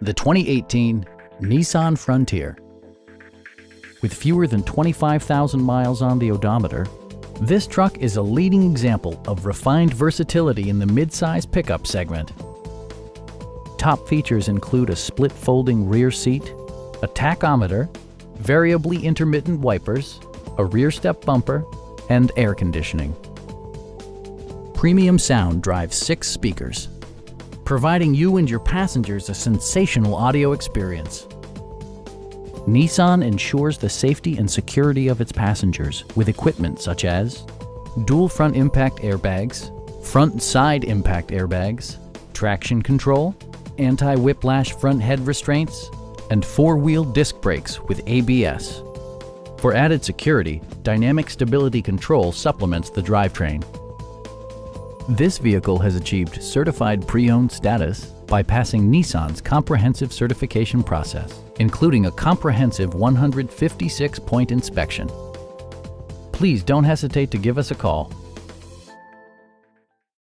The 2018 Nissan Frontier. With fewer than 25,000 miles on the odometer, this truck is a leading example of refined versatility in the mid-size pickup segment. Top features include a split folding rear seat, a tachometer, variably intermittent wipers, a rear step bumper, and air conditioning. Premium sound drives 6 speakers, providing you and your passengers a sensational audio experience. Nissan ensures the safety and security of its passengers with equipment such as dual front impact airbags, front and side impact airbags, traction control, anti-whiplash front head restraints, and 4-wheel disc brakes with ABS. For added security, dynamic stability control supplements the drivetrain. This vehicle has achieved certified pre-owned status by passing Nissan's comprehensive certification process, including a comprehensive 156-point inspection. Please don't hesitate to give us a call.